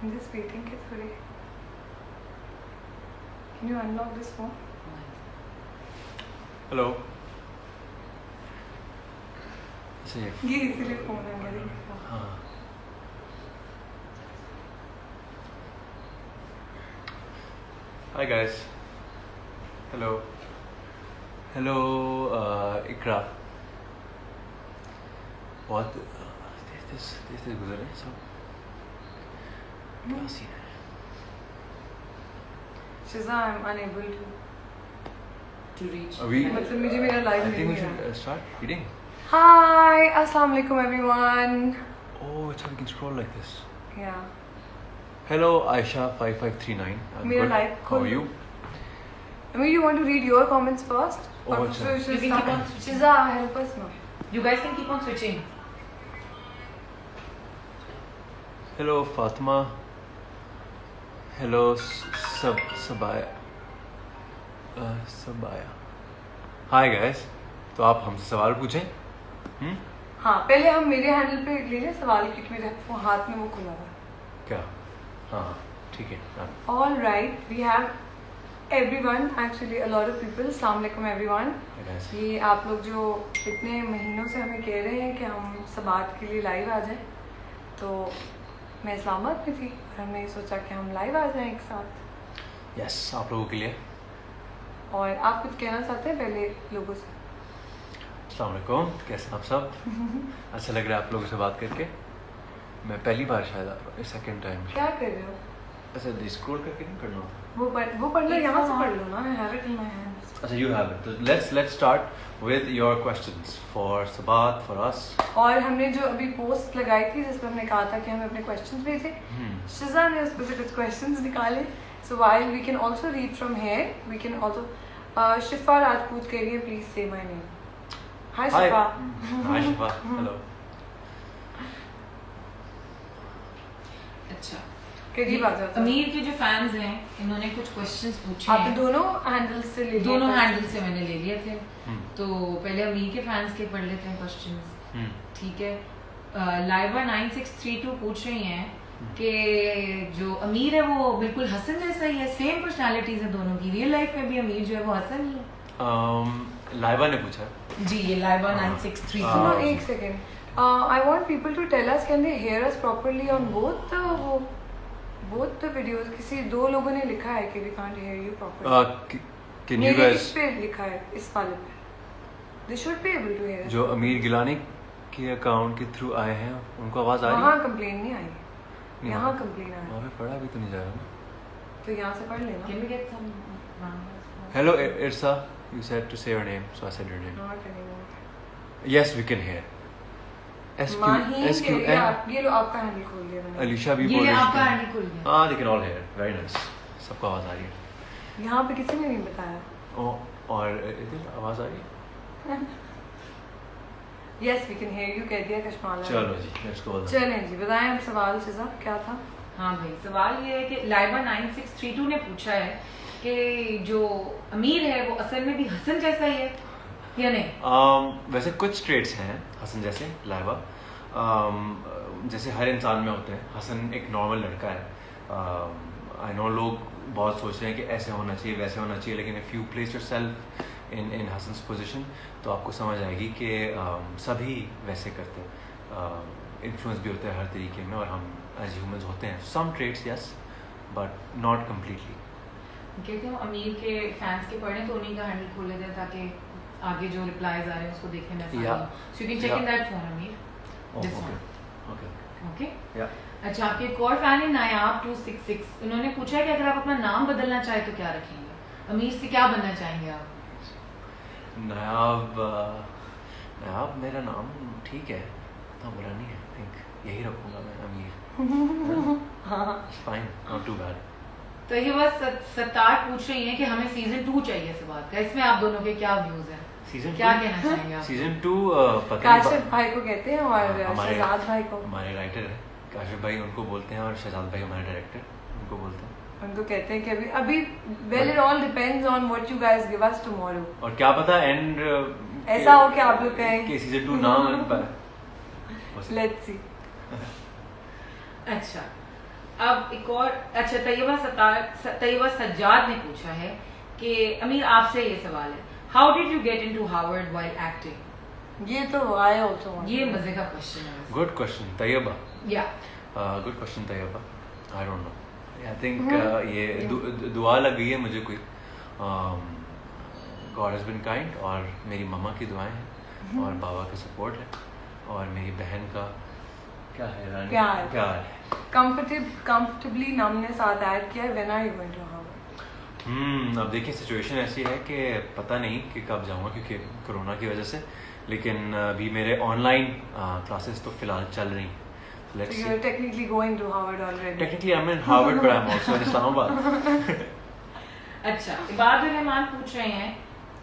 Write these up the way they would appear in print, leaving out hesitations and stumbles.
I'm just waiting कि थोड़े. Can you unlock this phone? Hello. See. ये इसीलिए phone है मेरे. हाँ. Hi guys. Hello. Hello, Ikra. What? This गुजर है सब. क्या सीन है? Shiza, I'm unable to reach. मतलब मुझे मेरा live I think we नहीं should है. start reading. Hi, Assalamu alaikum everyone. Oh, it's how we can scroll like this. Yeah. Hello, Aisha 5539. I'm मेरा good. live How खोल. are you? I mean, you want to read your comments first? Oh, Or अच्छा. so you should You can keep start. on Shiza, help us now. You guys can keep on switching. Hello, Fatima. Hello, Sabaya. Sabaya. Hi guys. तो आप हमसे सवाल पूछें? हाँ, पहले हम मेरे हैंडल पे ले लें सवाल क्योंकि मेरे हाथ में वो खुला हुआ है. क्या? हाँ, ठीक है. All right, we have everyone, actually a lot of people. Assalamu alaikum everyone. Hi guys. ये आप लोग जो इतने महीनों से हमें कह रहे हैं कि हम सबात के लिए लाइव आ जाएं, तो मैं इस्लामाबाद में थी और हमने सोचा कि हम लाइव आ जाएं एक साथ. Yes, आप लोगों के लिए. और आप कुछ कहना चाहते हैं पहले लोगों से? अस्सलाम वालेकुम. कैसे हैं आप सब? अच्छा लग रहा है आप लोगों से बात करके. मैं पहली बार शायद आ रहा हूँ. Second time. क्या कर रहे हो? अच्छा, स्क्रॉल करके नहीं करना होता. वो पढ़ लो, यहाँ से पढ़ लो ना. I have it in my hands. अच्छा, you have it. So let's start with your questions for Sabat, for us. और हमने जो अभी पोस्ट लगाई थी जिसमें हमने कहा था कि हमें अपने क्वेश्चंस भेजें, शिजा ने उस पर से कुछ क्वेश्चंस निकाले. So while we can also read from here, we can also. Shifa Rajput कह रही है प्लीज से my name. Hi Shifa. Hi Shifa. Hello. अच्छा. करीब आ जाओ. अमीर के जो फैंस हैं इन्होंने कुछ क्वेश्चंस पूछे आपने हैं. दोनों हैंडल से ले लिया? दोनों हैंडल से मैंने ले लिए थे. हम्म. तो पहले अमीर के फैंस के पढ़ लेते हैं क्वेश्चंस. ठीक है. लाइवा 9632 पूछ रही हैं कि जो अमीर है वो बिल्कुल हसन जैसा ही है, सेम पर्सनालिटीज है दोनों की. रियल लाइफ में भी अमीर जो है वो हसन ही है. लाइबा ने पूछा. जी, ये लाइवा 9632. सुनो एक second. I want people to tell us can they hear us properly on both the videos. किसी दो लोगों ने लिखा है कि we can't hear you properly. Can you मेरे guys? इस पे लिखा है इस वाले पे. They should be able to hear us. जो अमीर गिलानी के अकाउंट के थ्रू आए हैं उनको आवाज आ रही है? वहाँ कंप्लेन नहीं आई. नहीं, यहाँ वहाँ- कंप्लेन आया. वहाँ पे पढ़ा भी तो नहीं जा रहा ना. तो यहाँ से पढ़ लेना. Can we get some round? Hello Irsa, you said to say your name, so I said your name. Not anymore. Yes, we can hear. माही कह रही है, SQN. ये लो आपका हैंडल खोल दिया मैंने. अलीशा भी ये बोल रही आपका थी. हैंडल खुल गया. हाँ, they can all hear. Very nice. सबको आवाज आ रही है. यहाँ पे किसी ने नहीं बताया. और इधर आवाज आ रही है. Yes, we can hear you कह दिया कश्माला. चलो जी, let's go. चलें जी, बताएं अब सवाल शिजा क्या था? हाँ भाई, सवाल ये है कि लाइवा 9632 ने पूछा है कि जो अमीर है वो असल में भी हसन जैसा ही है या नहीं? वैसे कुछ ट्रेड्स हैं हसन जैसे लाइबा. जैसे हर इंसान में होते हैं. हसन एक नॉर्मल लड़का है. आई नो लोग बहुत सोच रहे हैं कि ऐसे होना चाहिए वैसे होना चाहिए, लेकिन if you place yourself in Hassan's position तो आपको समझ आएगी कि सभी वैसे करते हैं. इन्फ्लुएंस भी होता है हर तरीके में और हम एज ह्यूमंस होते हैं. Some traits yes, but not completely. कहते हैं अमीर के फैंस के पढ़ें तो उन्हीं का हैंडल खोल लेते हैं ताकि आगे जो रिप्लाईज आ रहे हैं उसको देखने में आसानी हो. So you can check in that phone Amir. This one. Okay. Okay. या अच्छा, आपके एक और फैन है नायाब 266. उन्होंने पूछा है कि अगर आप अपना नाम बदलना चाहे तो क्या रखेंगे? अमीर से क्या बनना चाहेंगे आप? नायाब मेरा नाम ठीक है, इतना बुरा नहीं है. थिंक यही रखूंगा मैं, अमीर. हाँ. Fine, not too bad. तो ये बस सत्तार पूछ रही हैं कि हमें सीजन 2 चाहिए इस बात का. इसमें आप दोनों के क्या व्यूज हैं? सीजन क्या कहना चाहेंगे आप? सीजन 2 पता काशिफ भाई को कहते हैं और हमारे- शहजाद भाई को. हमारे राइटर है काशिफ भाई, उनको बोलते हैं, और शहजाद भाई हमारे डायरेक्टर, उनको बोलते हैं. उनको कहते हैं कि अभी well it all depends on what you guys give us tomorrow. और क्या पता एंड ऐसा हो कि आप लोग कहें कि सीजन 2 ना बन पाए. Let's see. अच्छा, अब एक और अच्छा, तैयबा सज्जाद ने पूछा है कि अमीर आपसे ये सवाल है, how did you get into Harvard while acting? ये तो आई आल्सो ये मजे का क्वेश्चन है। Good question Tayyaba, yeah good question Tayyaba. I don't know, I think ये दुआ लग गई है मुझे कोई, गॉड हैज़ बीन काइंड, और मेरी मम्मा की दुआएं हैं और बाबा का सपोर्ट है और मेरी बहन का क्या है रानी, प्यार है। कंफर्टेबली हमने साथ ऐड किया है। When are you going to Harvard? अब देखिए सिचुएशन ऐसी है कि पता नहीं कि कब जाऊंगा क्योंकि कोरोना की वजह से, लेकिन अभी मेरे ऑनलाइन क्लासेस तो फिलहाल चल रही हैं। So you're technically going to Harvard already. Technically I'm in Harvard but I'm also in Islamabad. अच्छा, इबादुर रहमान पूछ रहे हैं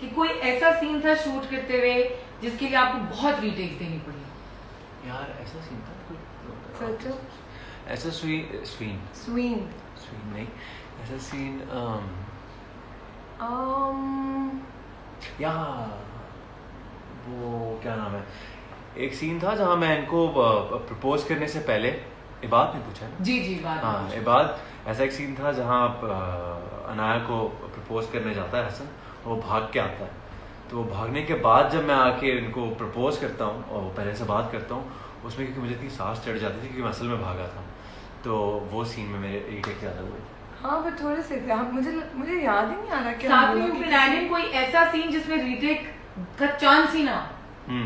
कि कोई ऐसा सीन था शूट करते हुए जिसके लिए आपको बहुत रीटेक्स देनी पड़ी? यार ऐसा सीन था Socho? ऐसा Sween. नहीं, ऐसा सीन यार वो क्या नाम है, एक सीन था जहाँ मैं इनको प्रपोज करने से पहले, इबाद ने पूछा है ना? जी बात। हाँ इबाद, ऐसा एक सीन था जहाँ अनाया को प्रपोज करने जाता है हसन, वो भाग के आता है, तो वो भागने के बाद जब मैं आके इनको प्रपोज करता हूँ और पहले से बात करता हूँ उसमें, क्योंकि मुझे इतनी सांस चढ़ जाती थी क्योंकि मैं असल में भागा था, तो वो सीन में मेरे रीटेक ज़्यादा हुए। हाँ बट थोड़े से मुझे याद ही नहीं आ रहा कि साथ में कोई ऐसा सीन जिसमें रीटेक का चांस ही ना हो,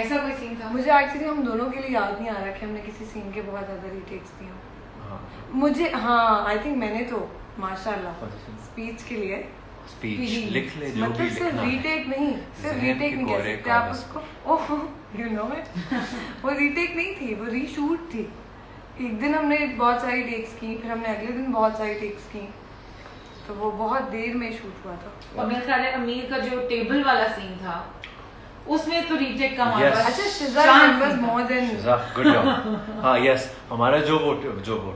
ऐसा कोई सीन था? मुझे एक्चुअली हम दोनों के लिए याद नहीं आ रहा कि हमने किसी सीन के बहुत ज्यादा रीटेक्स दिए हों। मुझे आई थिंक मैंने तो माशाल्लाह स्पीच के लिए स्पीच लिख ले, जो मतलब भी सिर्फ रीटेक नहीं, सिर्फ रीटेक नहीं कह सकते आप उसको, ओह यू नो इट, वो रीटेक नहीं थी, वो रीशूट थी। एक दिन हमने बहुत सारी टेक्स की, फिर हमने अगले दिन बहुत सारी टेक्स की, तो वो बहुत देर में शूट हुआ था। और मेरे ख्याल है अमीर का जो टेबल वाला सीन था उसमें तो रीटेक का Yes. अच्छा शिजा remembers more than good job. हाँ यस, हमारा जो वो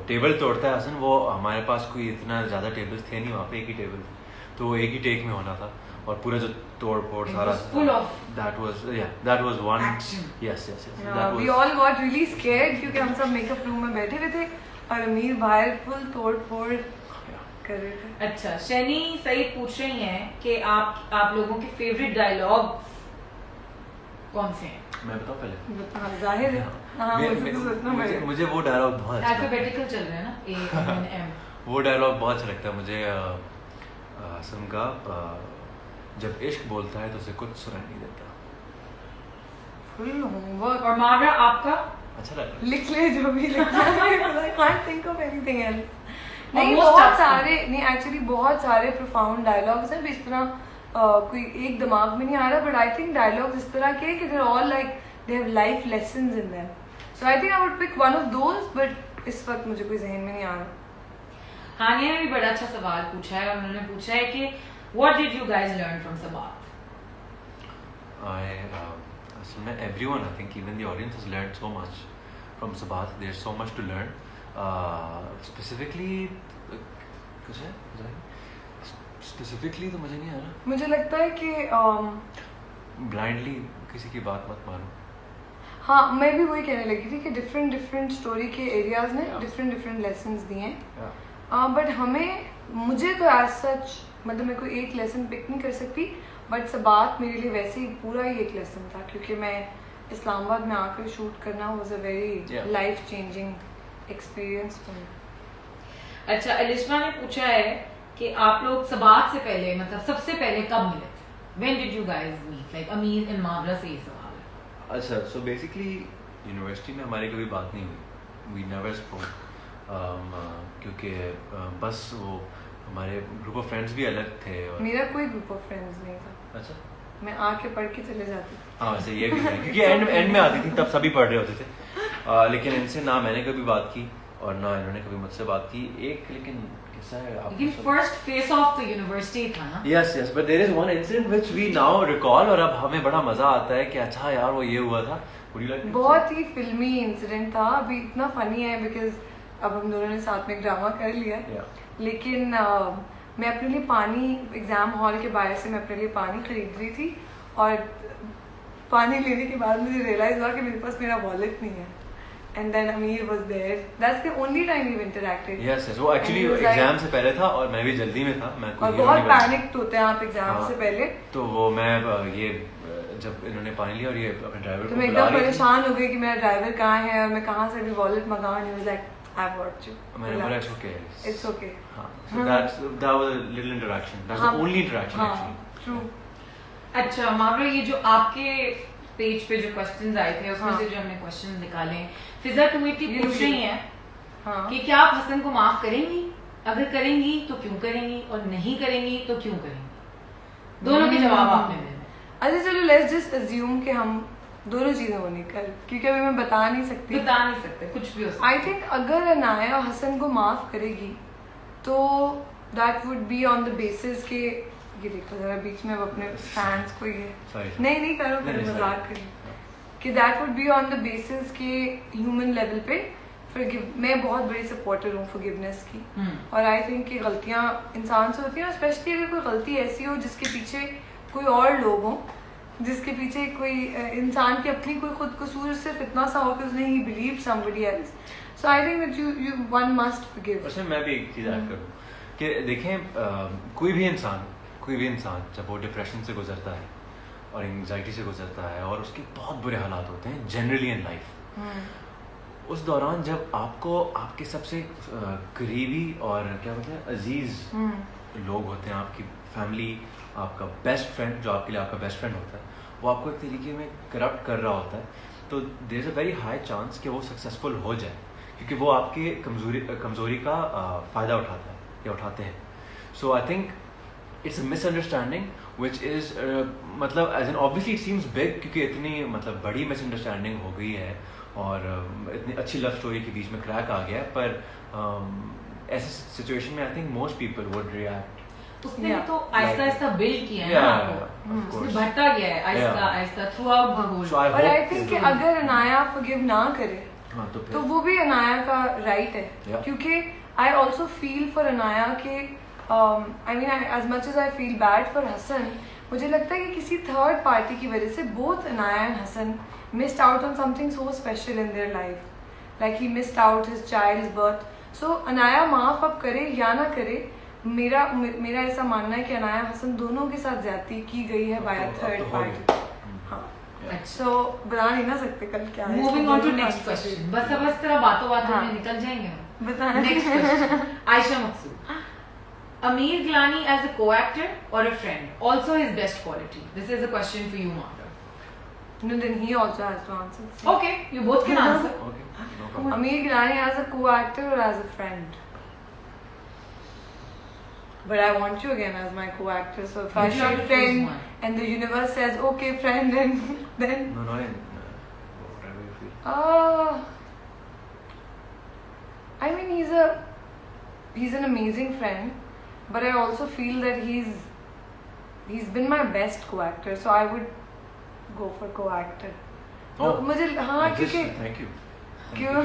टेबल तोड़ता है हसन, वो हमारे पास कोई इतना ज्यादा टेबल्स थे नहीं, वहाँ पे एक ही टेबल थे, तो वो एक ही टेक में होना था, और पूरा जो तोड़ फोड़ सारा full of that was one action. yes we all got really scared क्योंकि हम सब मेकअप रूम में बैठे हुए थे और अमीर बाहर फुल तोड़ फोड़ कर रहे थे। अच्छा, शनी सईद पूछ रही हैं कि आप लोगों के फेवरेट डायलॉग कौन से हैं? मैं बताऊं पहले? हाँ जाहिर है, हाँ मुझे वो डायलॉग बहुत अच्छा लगता है। अल्फाबेटिकल चल रहा है ना, A N M। वो डायलॉग बहुत अच्छा लगता है मुझे हसन का, जब इश्क बोलता है तो उसे कुछ सुनाई नहीं देता। Full homework. और मावरा आपका? अच्छा लगता है, लिख ले जो भी लिखना है, I can't think of anything else। नहीं Almost बहुत आपका। सारे, नहीं एक्चुअली बहुत सारे प्रोफाउंड डायलॉग्स हैं, इस तरह कोई एक दिमाग में नहीं आ रहा, बट आई थिंक डायलॉग्स इस तरह के कि they're all like they have life lessons in them, so I think I would pick one of those, but इस वक्त मुझे कोई जहन में नहीं आ रहा। हानिया ने भी बड़ा अच्छा सवाल पूछा है, उन्होंने पूछा है कि what did you guys learn from सबात? असल में everyone, I think even the audience has learned so much from Sabath. There's so much to learn. Specifically कुछ है स्पेसिफिकली तो मुझे नहीं आ रहा। मुझे लगता है कि ब्लाइंडली किसी की बात मत मानो। हाँ मैं भी वही कहने लगी थी कि डिफरेंट स्टोरी के एरियाज ने डिफरेंट लेसन्स दिए हैं, बट मुझे तो एज सच मतलब मैं कोई एक लेसन पिक नहीं कर सकती, बट सबात मेरे लिए वैसे ही पूरा ही एक लेसन था, क्योंकि मैं इस्लामाबाद में आकर शूट करना was a very life changing experience for me. अच्छा, अलिश्मा ने पूछा है कि आप लोग सबात से पहले मतलब सबसे पहले कब मिले थे? When did you guys meet? Like अमीर and मावरा से ये सवाल है। अच्छा, so basically यूनिवर्सिटी में हमारी कभी बात नहीं हुई, we never spoke, क्योंकि बस वो हमारे ग्रुप ऑफ फ्रेंड्स भी अलग थे और मेरा कोई ग्रुप ऑफ फ्रेंड्स नहीं था। अच्छा, मैं आके पढ़ के चले जाती थी। हाँ वैसे ये भी है, क्योंकि एंड में आती थी तब सभी पढ़ रहे होते थे, लेकिन इनसे ना मैंने कभी बात की और ना इन्होंने कभी मुझसे बात की। एक लेकिन किस्सा है लेकिन first phase of the university था ना। Yes but there is one incident which we now recall, और अब हमें बड़ा मजा आता है कि अच्छा यार वो ये हुआ था। बहुत ही फिल्मी इंसिडेंट था, अभी इतना फनी है बिकॉज अब हम दोनों ने साथ में ड्रामा कर लिया, लेकिन मैं अपने लिए पानी एग्जाम हॉल के बाहर से मैं अपने लिए पानी खरीद रही थी, और पानी लेने के बाद मुझे रियलाइज हुआ कि मेरे पास मेरा वॉलेट नहीं है, and then Amir was there. That's the only time we've interacted. Yes, yes. वो actually And he was like- exam से पहले था और मैं भी जल्दी में था, मैं और कोई बहुत नहीं बना। पैनिक होते हैं आप एग्जाम हाँ। से पहले, तो वो मैं ये जब इन्होंने पानी लिया और ये अपने ड्राइवर तो को मैं बुला एकदम रही थी, परेशान हो गई कि मेरा ड्राइवर कहाँ है और मैं कहाँ से भी wallet मंगाऊं. And he was like, I've got you. मैंने बोला Relax. it's okay. It's okay. हाँ, so that was a little interaction. That's हाँ, the only interaction हाँ, actually. true. अच्छा मामला, ये जो आपके पेज पे जो क्वेश्चंस आए थे उसमें हाँ। से जो हमने क्वेश्चंस निकाले हैं, फिजा टूटी ये पूछ रही हैं हाँ. कि क्या आप हसन को माफ करेंगी, अगर करेंगी तो क्यों करेंगी, और नहीं करेंगी तो क्यों करेंगी? दोनों के जवाब आपने देने हैं। अच्छा चलो लेट्स जस्ट अज्यूम कि हम दोनों चीजें होनी कल, क्योंकि अभी मैं बता नहीं सकती. बता नहीं सकते, कुछ भी हो सकता आई थिंक अगर अनाया हसन को माफ करेगी तो that would be on the basis के, ये देखो जरा बीच में अब अपने फैंस को ये Sorry. नहीं करो, नहीं, फिर sorry. मजाक करी कि that would be on the basis के ह्यूमन लेवल पे forgive, मैं बहुत बड़ी सपोर्टर हूँ फॉरगिवनेस की. और आई थिंक कि गलतियाँ इंसान से होती हैं, स्पेशली अगर कोई गलती ऐसी हो जिसके पीछे कोई और लोग हों, जिसके पीछे कोई इंसान की अपनी कोई खुद कसूर सिर्फ इतना सा हो कि उसने ही believe somebody else. So I think that you one must forgive. उसमें मैं भी एक चीज ऐड करूँ कि देखें कोई भी इंसान जब वो डिप्रेशन से गुजरता है और एंजाइटी से गुजरता है और उसके बहुत बुरे हालात होते हैं जनरली इन लाइफ, उस दौरान जब आपको आपके सबसे करीबी और क्या बोलते हैं अजीज लोग होते हैं, आपकी फैमिली, आपका बेस्ट फ्रेंड जो आपके लिए आपका बेस्ट फ्रेंड होता है, वो आपको एक तरीके में करप्ट कर रहा होता है, तो there is a very high chance कि वो सक्सेसफुल हो जाए, क्योंकि वो आपके कमज़ोरी का फ़ायदा उठाता है या उठाते हैं. So I think it's a misunderstanding which is मतलब as an obviously it seems big, क्योंकि इतनी मतलब बड़ी मिसअंडरस्टैंडिंग हो गई है और इतनी अच्छी लव स्टोरी के बीच में क्रैक आ गया है, पर ऐसे सिचुएशन में I think most people would react. उसने Yeah. तो आहिस्ता आहिस्ता बिल्ड किया है Yeah, ना yeah, आपको, of course. उसने बढ़ता गया है आहिस्ता Yeah. आहिस्ता throughout the whole. So I और आई hope थिंक कि- कि अगर अनाया फॉरगिव ना करे हाँ तो तो फिर वो भी अनाया का राइट है. Yeah. क्योंकि I also feel for Anaya के I mean as much as I feel bad for Hasan, मुझे लगता है कि किसी थर्ड पार्टी की वजह से both Anaya and Hasan missed out on something so special in their life, like he missed out his child's birth. So Anaya माफ अब करे या ना करे, मेरा ऐसा मानना है कि अनाया हसन दोनों के साथ ज्यादती की गई है बाय अब तो थर्ड हो पार्टी. गई. हाँ, अच्छा, सो बता नहीं ना सकते कल क्या है. Moving on to next question. बस तरह बातों हाँ. में निकल जाएंगे हम. बताएं. Next question, Ayesha Maqsood. Amir Glani as a co-actor or a friend, also his best quality. This is a question for you, Martha. No, then he also has to answer. Okay, you both can answer. Okay, no problem. Amir Gilani as a co-actor or as a friend? But I want you again as my co-actor. So if I But you have say to choose friend one. and the universe says okay friend, then No, not in whatever you feel. I mean he's an amazing friend, but I also feel that he's been my best co-actor. So I would go for co-actor. Oh, मुझे हाँ like this? क्योंकि Thank you. क्यों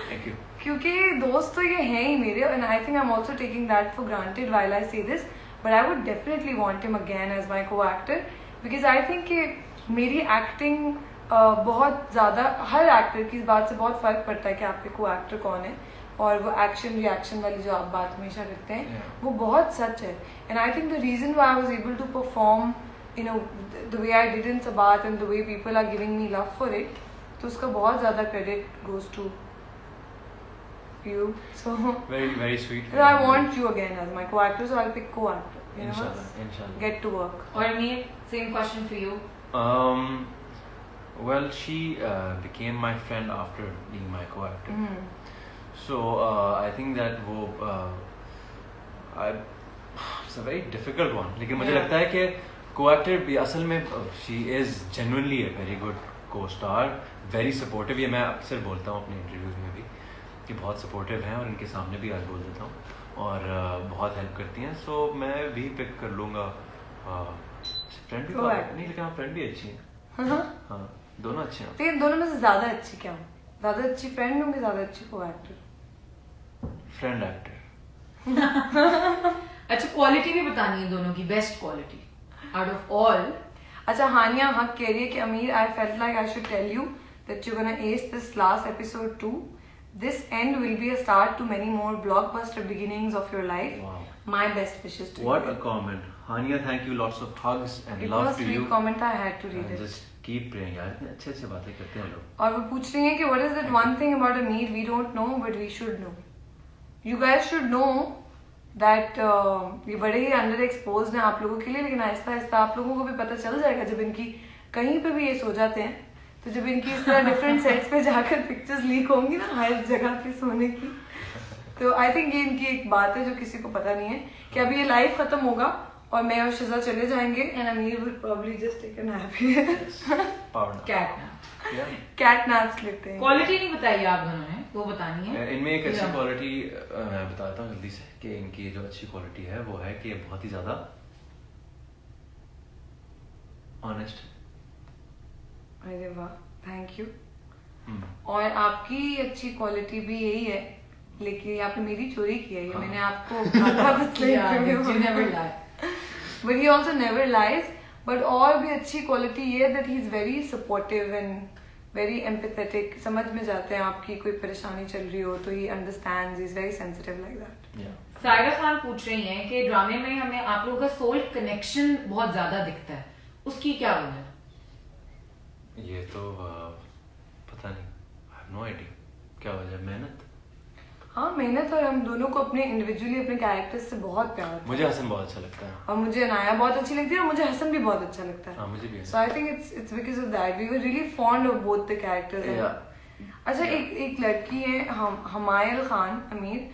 Thank you. क्योंकि दोस्त तो ये हैं ही मेरे, and I think I'm also taking that for granted while I say this, but I would definitely want him again as my co-actor because I think कि मेरी acting बहुत ज़्यादा हर एक्टर की इस बात से बहुत फ़र्क पड़ता है कि आपके को-एक्टर कौन है, और वो एक्शन रिएक्शन वाली जो आप बात हमेशा करते हैं Yeah. वो बहुत सच है. And I think the reason why I was able to perform the way I did in Sabat and the way people are giving me love for it, तो उसका बहुत ज़्यादा credit goes to you. So Very, very sweet. I want you again as my co-actor, so I'll pick co-actor. Inshallah, inshallah. Get to work. Or Amir, same question for you. Well, she became my friend after being my co-actor. So I think that it's a very difficult one. लेकिन मुझे Yeah. लगता है कि co-actor भी असल में she is genuinely a very good co-star, very supportive. ये मैं अक्सर बोलता हूँ अपने इंटरव्यूज में भी कि बहुत supportive हैं और इनके सामने भी आज बोल देता हूँ और बहुत हेल्प करती हैं. So मैं भी पिक कर लूँगा फ्रेंड भी Co-actor. नहीं, लेकिन फ्रेंड भी अच्छी है. हाँ, दोनों अच्छे हैं. लेकिन दोनों में से ज़्यादा अच्छी क्या हूँ? ज़्यादा अच्छी फ्रेंड हूँ कि ज़्यादा अच्छी co-actor? Friend actor. अच्छा, क्वालिटी भी बतानी है दोनों की, best quality out of all. अच्छा, हानिया हक कह रही है कि अमीर, I felt like I should tell you that you're gonna ace this last episode too. This end will be a start to many more blockbuster beginnings of your life. Wow. My best wishes to What you. a comment. Hania, thank you. Lots of hugs and It love was to sweet you. comment. I had to read And it. just keep praying यार, इतने अच्छे बातें करते हैं लोग. और वो पूछ रही हैं कि what is that one thing about Ameer we don't know but we should know. You guys should know that ये बड़े ही अंडर एक्सपोज हैं आप लोगों के लिए, लेकिन आहिस्ता आहिस्ता आप लोगों को भी पता चल जाएगा जब इनकी कहीं पे भी ये सो जाते हैं, तो जब इनकी इस तरह डिफरेंट सेट्स पे जाकर पिक्चर्स लीक होंगी ना हर जगह पे सोने की, तो आई थिंक ये इनकी एक बात है जो किसी को पता नहीं है कि अभी ये लाइफ खत्म होगा और मैं और शिजा चले जाएंगे and Amir will probably just take a nap. Power nap. Cat Yeah. Cat naps लेते हैं. क्वालिटी नहीं बताई आप दोनों ने, वो बतानी है. इनमें एक अच्छी Yeah. क्वालिटी मैं बताता हूँ जल्दी से कि इनकी जो अच्छी क्वालिटी है वो है कि ये बहुत ही ज्यादा ऑनेस्ट. अरे वाह, थैंक यू. और आपकी अच्छी क्वालिटी भी यही है, लेकिन आपने मेरी चोरी की है, ये मैंने आपको कहा था but he also never lies. But और भी अच्छी क्वालिटी ये है that he is very supportive and very empathetic. समझ में जाते हैं आपकी कोई परेशानी चल रही हो तो he understands, he is very sensitive like that. Saira Khan पूछ रही हैं कि ड्रामे में हमें आप लोगों का सोल कनेक्शन बहुत ज्यादा दिखता है, उसकी क्या वजह है? ये तो पता नहीं, आई हैव नो आइडिया क्या वजह. मेहनत. हाँ, मेहनत, और हम दोनों को अपने इंडिविजुअली अपने कैरेक्टर्स से बहुत प्यार है. मुझे हसन बहुत अच्छा लगता है. और मुझे अनाया बहुत अच्छी लगती है और मुझे हसन भी बहुत अच्छा लगता है. हाँ, मुझे भी. So I think it's because of that. We were really fond of both the characters. Yeah. अच्छा, एक लड़की है हमायल खान अमीर,